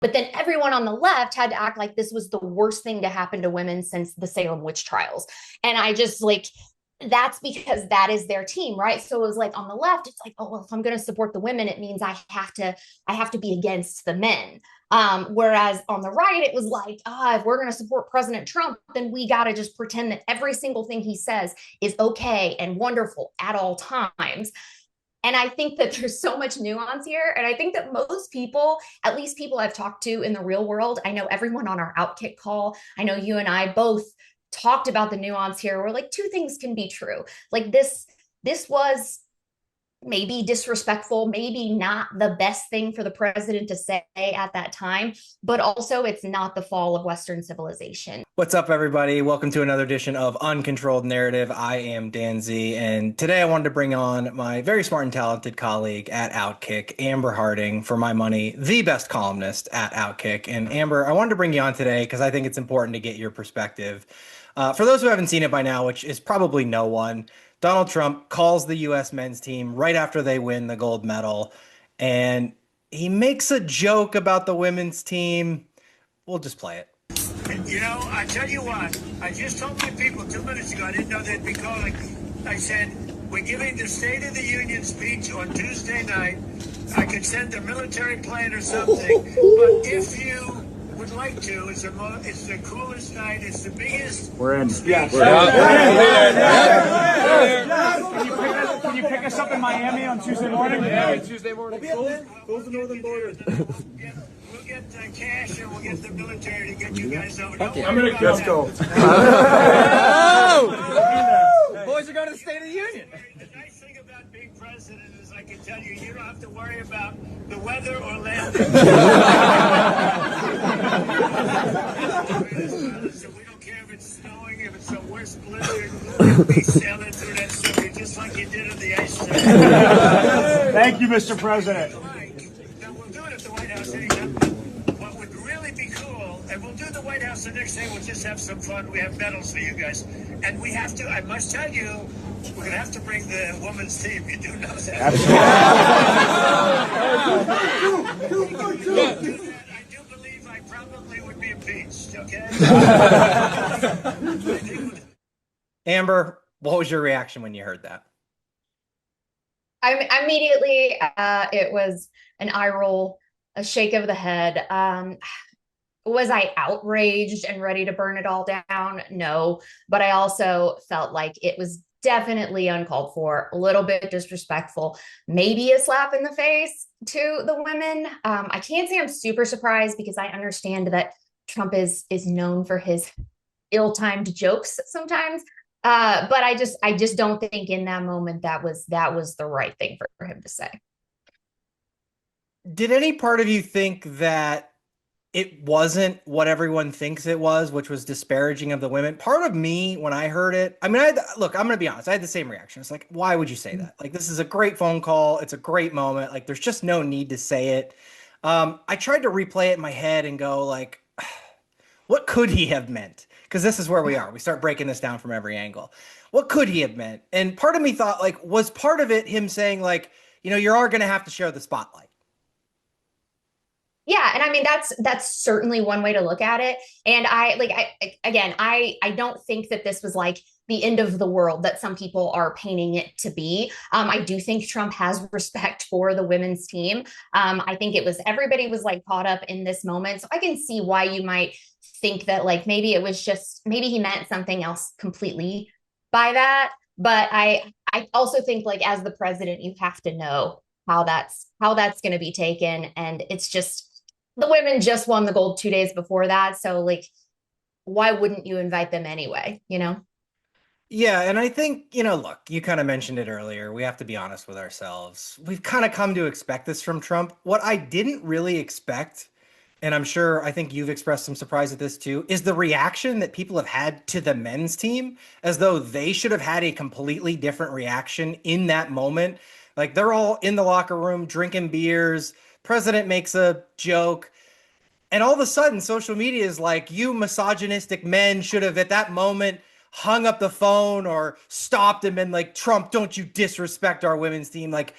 But then everyone on the left had to act like this was the worst thing to happen to women since the Salem witch trials. And I just like, that's because that is their team, right? So it was like on the left, it's like, oh, well, if I'm going to support the women, it means I have to be against the men. Whereas on the right, it was like, if we're going to support President Trump, then we got to just pretend that every single thing he says is okay and wonderful at all times. And I think that there's so much nuance here. And I think that most people, at least people I've talked to in the real world, I know everyone on our outkick call, I know you and I both talked about the nuance here where like two things can be true. Like this was maybe disrespectful, maybe not the best thing for the president to say at that time, but also it's not the fall of Western civilization. What's up, everybody? Welcome to another edition of Uncontrolled Narrative. I am Dan Z, and today I wanted to bring on my very smart and talented colleague at Outkick, Amber Harding, for my money, the best columnist at Outkick. And Amber, I wanted to bring you on today because I think it's important to get your perspective. For those who haven't seen it by now, which is probably no one, Donald Trump calls the U.S. men's team right after they win the gold medal, and he makes a joke about the women's team. We'll just play it. I tell you what, I just told my people 2 minutes ago, I didn't know they'd be calling. I said, we're giving the State of the Union speech on Tuesday night. I could send a military plane or something, but if you would like to, it's the coolest night, it's the biggest. We're in. Speech. We're Can you pick us up in Miami on Tuesday morning? Yeah, Tuesday morning. Close the northern border. We'll get cash and we'll get the military to get you guys over. Let's go. Boys are going to the State of the Union. The nice thing about being president is I can tell you, you don't have to worry about the weather or landing. So we don't care if it's snowing, if it's the worst blizzard, we'll be sailing through that sucker just like you did on the ice. Thank you, Mr. President. Now we'll do it at the White House anytime. What would really be cool, and we'll do the White House the next day, we'll just have some fun. We have medals for you guys. And we have to, I must tell you, we're going to have to bring the women's team. You do know that. Absolutely. I do believe I probably would be impeached, okay? Amber, what was your reaction when you heard that? I immediately, it was an eye roll, a shake of the head. Was I outraged and ready to burn it all down? No, but I also felt like it was definitely uncalled for, a little bit disrespectful, maybe a slap in the face to the women. I can't say I'm super surprised because I understand that Trump is known for his ill-timed jokes sometimes. But I just don't think in that moment that was the right thing for him to say. Did any part of you think that it wasn't what everyone thinks it was, which was disparaging of the women? Part of me, when I heard it, I mean, look, I'm going to be honest. I had the same reaction. It's like, why would you say that? Like, this is a great phone call. It's a great moment. Like, there's just no need to say it. I tried to replay it in my head and go like, what could he have meant? Because this is where we are. We start breaking this down from every angle. What could he have meant? And part of me thought, like, was part of it him saying, like, you are going to have to share the spotlight? Yeah, and I mean that's certainly one way to look at it. And I don't think that this was like the end of the world that some people are painting it to be. I do think Trump has respect for the women's team. I think everybody was like caught up in this moment. So I can see why you might think that like maybe he meant something else completely by that. But I also think like as the president, you have to know how that's going to be taken. And it's just the women just won the gold 2 days before that. So like, why wouldn't you invite them anyway? Yeah. And I think, look, you kind of mentioned it earlier. We have to be honest with ourselves. We've kind of come to expect this from Trump. What I didn't really expect, and I think you've expressed some surprise at this too, is the reaction that people have had to the men's team, as though they should have had a completely different reaction in that moment. Like, they're all in the locker room drinking beers. President makes a joke, and all of a sudden social media is like, you misogynistic men should have at that moment hung up the phone or stopped him and like, Trump, don't you disrespect our women's team. Like,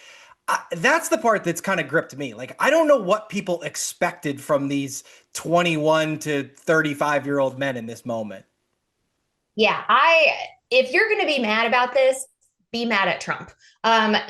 That's the part that's kind of gripped me. Like, I don't know what people expected from these 21 to 35-year-old men in this moment. Yeah, if you're going to be mad about this, be mad at Trump.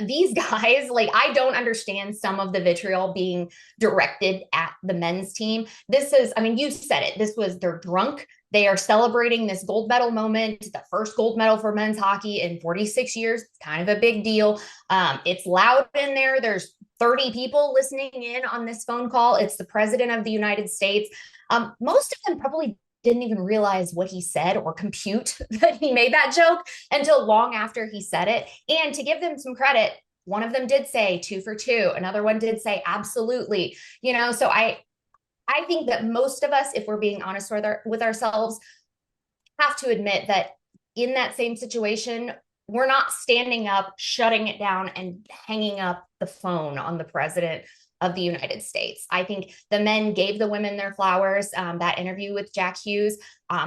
These guys, like, I don't understand some of the vitriol being directed at the men's team. This is, I mean, you said it. They're drunk. They are celebrating this gold medal moment, the first gold medal for men's hockey in 46 years. It's kind of a big deal. It's loud in there. There's 30 people listening in on this phone call. It's the president of the United States. Most of them probably didn't even realize what he said or compute that he made that joke until long after he said it. And to give them some credit, one of them did say 2 for 2. Another one did say absolutely. So I think that most of us, if we're being honest with ourselves, have to admit that in that same situation, we're not standing up, shutting it down, and hanging up the phone on the president of the United States. I think the men gave the women their flowers. That interview with Jack Hughes,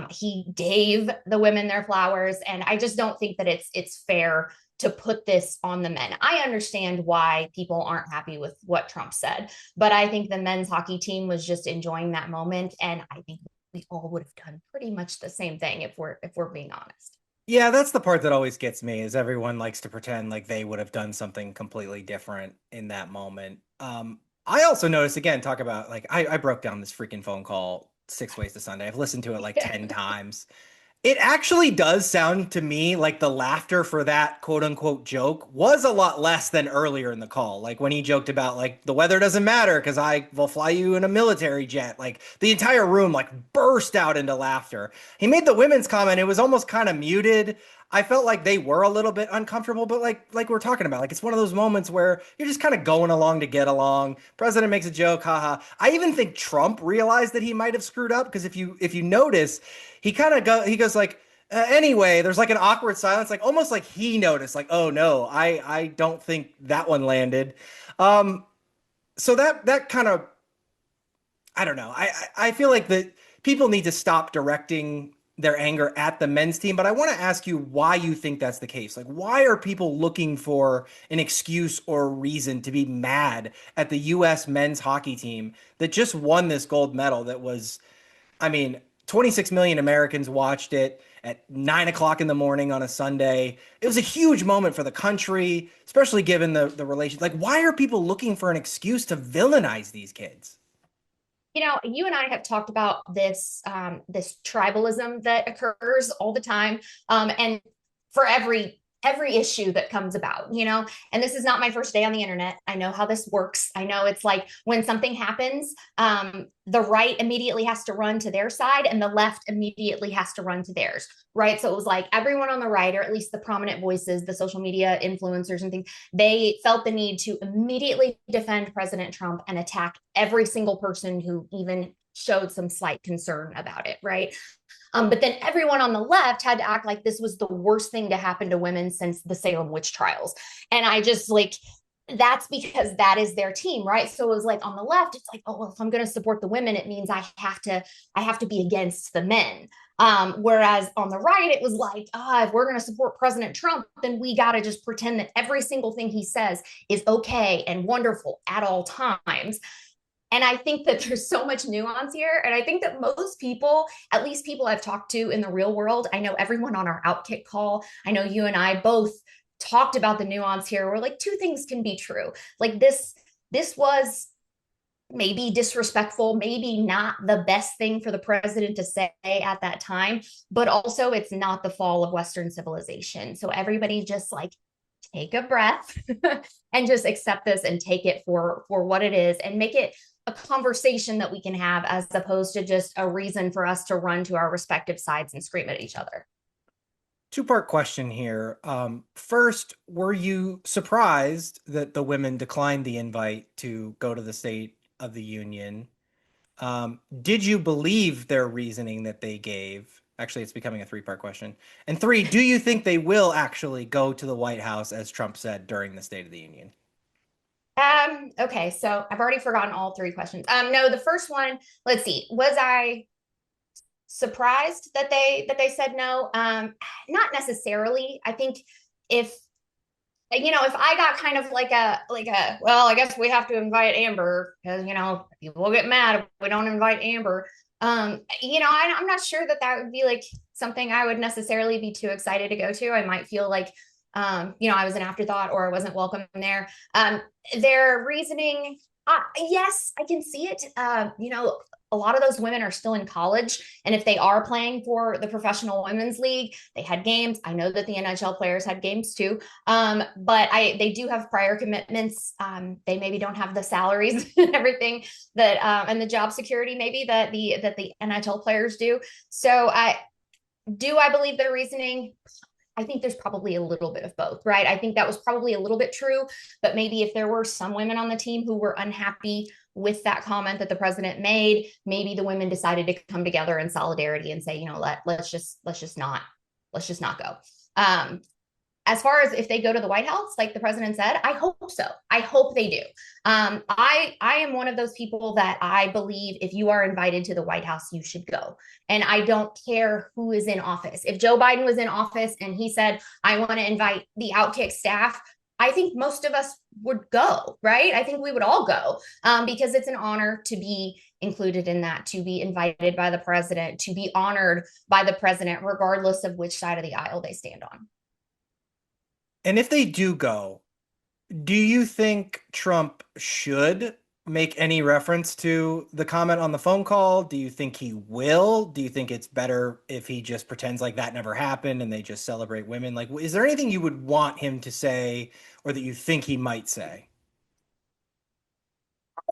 he gave the women their flowers. And I just don't think that it's fair to put this on the men. I understand why people aren't happy with what Trump said, but I think the men's hockey team was just enjoying that moment. And I think we all would have done pretty much the same thing if we're being honest. Yeah, that's the part that always gets me is everyone likes to pretend like they would have done something completely different in that moment. I also noticed, again, talk about like I broke down this freaking phone call 6 ways to Sunday. I've listened to it like 10 times. It actually does sound to me like the laughter for that quote unquote joke was a lot less than earlier in the call. Like when he joked about like the weather doesn't matter because I will fly you in a military jet. Like the entire room like burst out into laughter. He made the women's comment. It was almost kind of muted. I felt like they were a little bit uncomfortable, but like we're talking about, like it's one of those moments where you're just kind of going along to get along. President makes a joke, haha. I even think Trump realized that he might have screwed up because if you notice, he goes like, anyway, there's like an awkward silence, like almost like he noticed, like, oh no, I don't think that one landed. So that kind of, I don't know. I feel like that people need to stop directing their anger at the men's team, but I want to ask you why you think that's the case. Like, why are people looking for an excuse or reason to be mad at the U.S. men's hockey team that just won this gold medal that was, I mean, 26 million Americans watched it at 9 o'clock in the morning on a Sunday. It was a huge moment for the country, especially given the relation. Like, why are people looking for an excuse to villainize these kids? You and I have talked about this tribalism that occurs all the time, and for every issue that comes about, and this is not my first day on the internet. I know how this works. I know it's like when something happens, the right immediately has to run to their side and the left immediately has to run to theirs, right? So it was like everyone on the right, or at least the prominent voices, the social media influencers and things, they felt the need to immediately defend President Trump and attack every single person who even showed some slight concern about it, right? But then everyone on the left had to act like this was the worst thing to happen to women since the Salem witch trials. And I just like, that's because that is their team, right? So it was like on the left, it's like, oh, well, if I'm going to support the women, it means I have to be against the men. Whereas on the right, it was like, if we're going to support President Trump, then we got to just pretend that every single thing he says is okay and wonderful at all times. And I think that there's so much nuance here. And I think that most people, at least people I've talked to in the real world, I know everyone on our Outkick call, I know you and I both talked about the nuance here where like two things can be true. Like this was maybe disrespectful, maybe not the best thing for the president to say at that time, but also it's not the fall of Western civilization. So everybody just like take a breath and just accept this and take it for what it is and make it a conversation that we can have as opposed to just a reason for us to run to our respective sides and scream at each other. Two-part question here. First, were you surprised that the women declined the invite to go to the State of the Union? Did you believe their reasoning that they gave? Actually, it's becoming a three-part question. And three, do you think they will actually go to the White House, as Trump said during the State of the Union? Okay, so I've already forgotten all three questions. No, the first one, let's see, was I surprised that they said no? Not necessarily. I think if if I got kind of like a well, I guess we have to invite Amber because people will get mad if we don't invite Amber. I'm not sure that that would be like something I would necessarily be too excited to go to. I might feel like I was an afterthought or I wasn't welcome there. Their reasoning, yes, I can see it. A lot of those women are still in college. And if they are playing for the professional women's league, they had games. I know that the NHL players had games too. But they do have prior commitments. They maybe don't have the salaries and everything that and the job security maybe that the NHL players do. So I believe their reasoning? I think there's probably a little bit of both, right? I think that was probably a little bit true, but maybe if there were some women on the team who were unhappy with that comment that the president made, maybe the women decided to come together in solidarity and say, let's just not go. As far as if they go to the White House, like the president said, I hope so. I hope they do. I am one of those people that I believe if you are invited to the White House, you should go. And I don't care who is in office. If Joe Biden was in office and he said, I want to invite the outkick staff, I think most of us would go, right? I think we would all go because it's an honor to be included in that, to be invited by the president, to be honored by the president, regardless of which side of the aisle they stand on. And if they do go, do you think Trump should make any reference to the comment on the phone call? Do you think he will? Do you think it's better if he just pretends like that never happened and they just celebrate women? Like, is there anything you would want him to say or that you think he might say?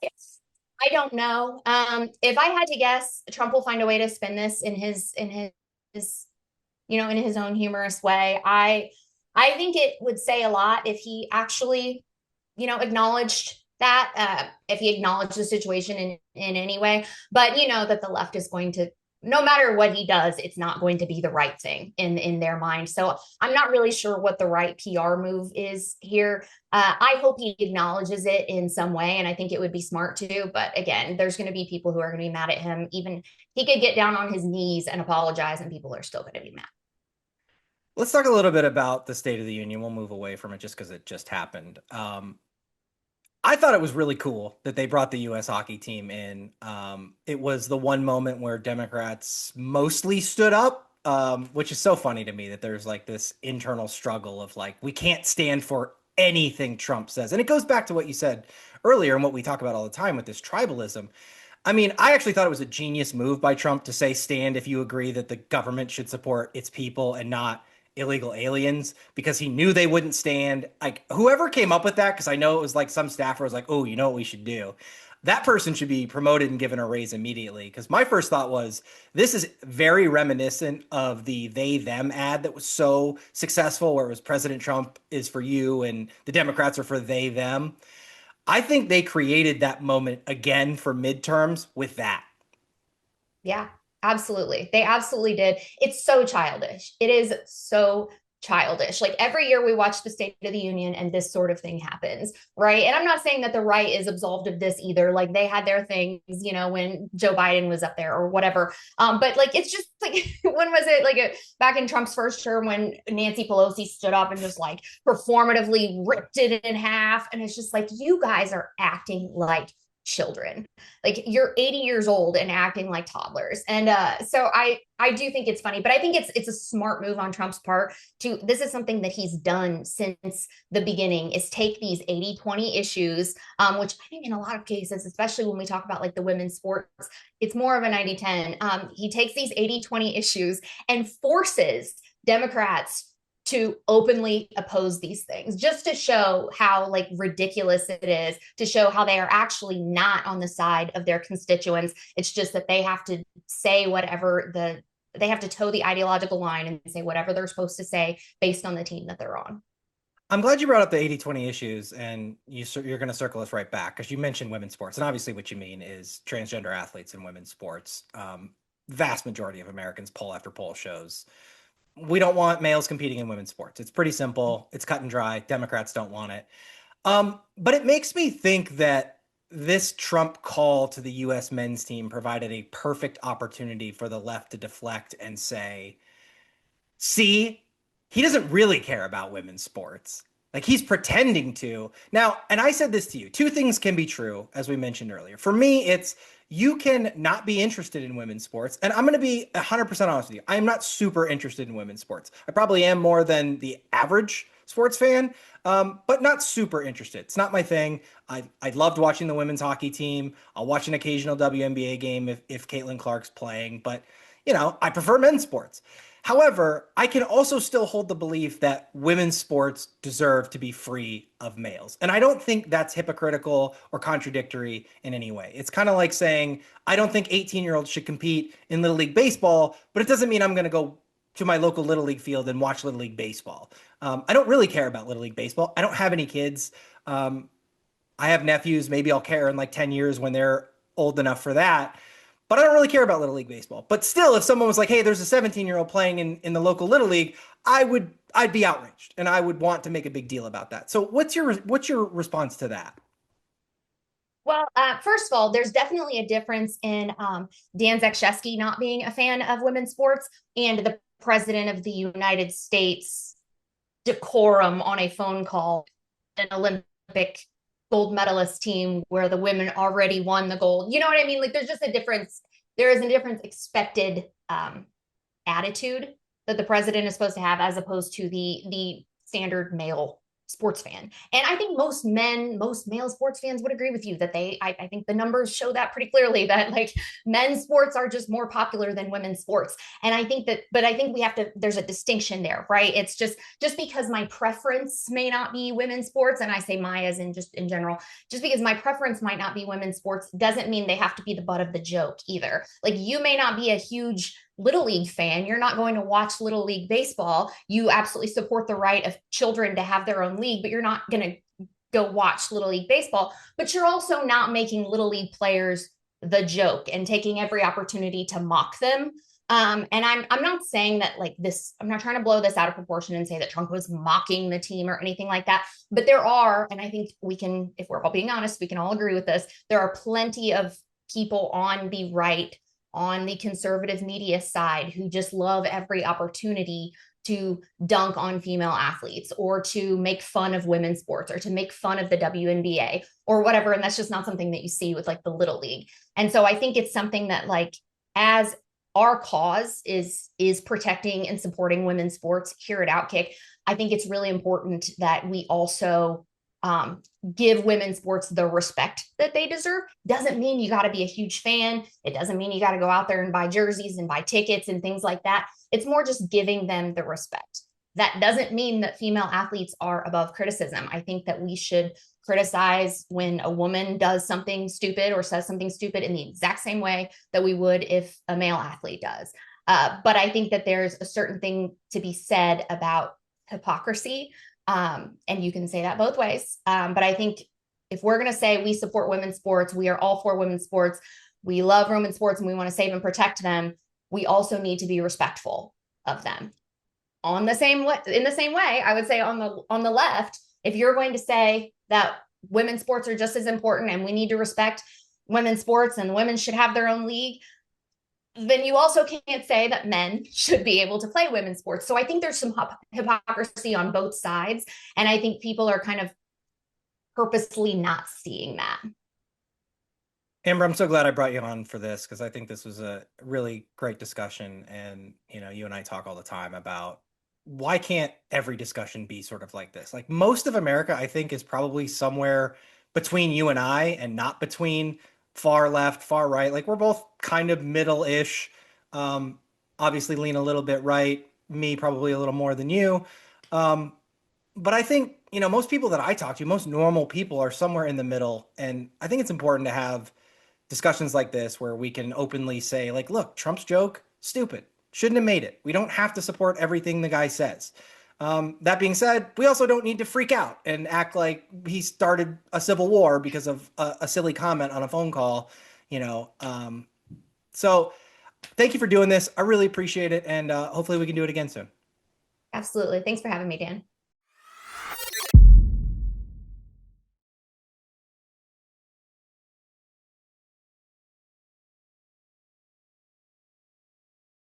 Yes. I don't know. If I had to guess, Trump will find a way to spin this in his own humorous way. I think it would say a lot if he actually, acknowledged that, if he acknowledged the situation in any way. But that the left is going to, no matter what he does, it's not going to be the right thing in their mind. So I'm not really sure what the right PR move is here. I hope he acknowledges it in some way, and I think it would be smart to. But again, there's going to be people who are going to be mad at him. Even he could get down on his knees and apologize, and people are still going to be mad. Let's talk a little bit about the State of the Union. We'll move away from it just because it just happened. I thought it was really cool that they brought the U.S. hockey team in. It was the one moment where Democrats mostly stood up, which is so funny to me that there's like this internal struggle of like, we can't stand for anything Trump says. And it goes back to what you said earlier and what we talk about all the time with this tribalism. I mean, I actually thought it was a genius move by Trump to say stand if you agree that the government should support its people and not illegal aliens, because he knew they wouldn't stand. Like, whoever came up with that, because I know it was like some staffer was like, oh, you know what we should do? That person should be promoted and given a raise immediately. Because my first thought was, this is very reminiscent of the they them ad that was so successful, where it was President Trump is for you and the Democrats are for they them. I think they created that moment again for midterms with that. Yeah, absolutely. They absolutely did. It's so childish. It is so childish. Like every year we watch the State of the Union and this sort of thing happens, right? And I'm not saying that the right is absolved of this either. Like they had their things, when Joe Biden was up there or whatever. But like it's just like when was it? Like back in Trump's first term when Nancy Pelosi stood up and just like performatively ripped it in half. And it's just like, you guys are acting like children. Like you're 80 years old and acting like toddlers. And so I do think it's funny, but I think it's a smart move on Trump's part to, this is something that he's done since the beginning, is take these 80-20 issues, which I think in a lot of cases, especially when we talk about like the women's sports, it's more of a 90-10. He takes these 80-20 issues and forces Democrats to openly oppose these things, just to show how like ridiculous it is, to show how they are actually not on the side of their constituents. It's just that they have to say they have to toe the ideological line and say whatever they're supposed to say based on the team that they're on. I'm glad you brought up the 80-20 issues, and you're going to circle us right back because you mentioned women's sports. And obviously what you mean is transgender athletes in women's sports. Vast majority of Americans, poll after poll shows, we don't want males competing in women's sports. It's pretty simple. It's cut and dry. Democrats don't want it. But it makes me think that this Trump call to the U.S. men's team provided a perfect opportunity for the left to deflect and say, see, he doesn't really care about women's sports. Like he's pretending to. Now, and I said this to you, two things can be true, as we mentioned earlier. For me, it's you can not be interested in women's sports. And I'm going to be 100% honest with you. I am not super interested in women's sports. I probably am more than the average sports fan, but not super interested. It's not my thing. I loved watching the women's hockey team. I'll watch an occasional WNBA game if Caitlin Clark's playing, but I prefer men's sports. However, I can also still hold the belief that women's sports deserve to be free of males. And I don't think that's hypocritical or contradictory in any way. It's kind of like saying, I don't think 18-year-olds should compete in Little League Baseball, but it doesn't mean I'm going to go to my local Little League field and watch Little League Baseball. I don't really care about Little League Baseball. I don't have any kids. I have nephews. Maybe I'll care in like 10 years when they're old enough for that. But I don't really care about Little League Baseball. But still, if someone was like, hey, there's a 17-year-old playing in the local Little League, I'd be outraged and I would want to make a big deal about that. So what's your response to that? Well, first of all, there's definitely a difference in Dan Zakrzewski not being a fan of women's sports and the president of the United States decorum on a phone call, an Olympic gold medalist team where the women already won the gold. You know what I mean? Like there's just a difference. There is a different expected attitude that the president is supposed to have as opposed to the standard male sports fan. And I think most male sports fans would agree with you that I think the numbers show that pretty clearly that like men's sports are just more popular than women's sports. And I think but I think there's a distinction there, right? It's just because my preference may not be women's sports, and I say my as in just in general, just because my preference might not be women's sports doesn't mean they have to be the butt of the joke either. Like you may not be a huge Little League fan. You're not going to watch Little League Baseball. You absolutely support the right of children to have their own league, but you're not going to go watch Little League Baseball. But you're also not making Little League players the joke and taking every opportunity to mock them. And I'm not saying that like this, I'm not trying to blow this out of proportion and say that Trump was mocking the team or anything like that. But there are, and I think we can, if we're all being honest, we can all agree with this. There are plenty of people on the right, on the conservative media side, who just love every opportunity to dunk on female athletes or to make fun of women's sports or to make fun of the WNBA or whatever. And that's just not something that you see with like the Little League. And so I think it's something that like, as our cause is protecting and supporting women's sports here at Outkick, I think it's really important that we also give women's sports the respect that they deserve. Doesn't mean you got to be a huge fan. It doesn't mean you got to go out there and buy jerseys and buy tickets and things like that. It's more just giving them the respect. That doesn't mean that female athletes are above criticism. I think that we should criticize when a woman does something stupid or says something stupid in the exact same way that we would if a male athlete does. But I think that there's a certain thing to be said about hypocrisy. And you can say that both ways. But I think if we're going to say we support women's sports, we are all for women's sports, we love women's sports and we want to save and protect them, we also need to be respectful of them. In the same way, I would say on the left, if you're going to say that women's sports are just as important and we need to respect women's sports and women should have their own league, then you also can't say that men should be able to play women's sports. So I think there's some hypocrisy on both sides. And I think people are kind of purposely not seeing that. Amber, I'm so glad I brought you on for this because I think this was a really great discussion. And, you and I talk all the time about why can't every discussion be sort of like this? Like most of America, I think, is probably somewhere between you and I and not between far left, far right. Like we're both kind of middle-ish. Obviously lean a little bit right. Me probably a little more than you. But I think, most people that I talk to, most normal people are somewhere in the middle. And I think it's important to have discussions like this where we can openly say like, look, Trump's joke, stupid. Shouldn't have made it. We don't have to support everything the guy says. That being said, we also don't need to freak out and act like he started a civil war because of a silly comment on a phone call, So thank you for doing this. I really appreciate it. And hopefully we can do it again soon. Absolutely. Thanks for having me, Dan.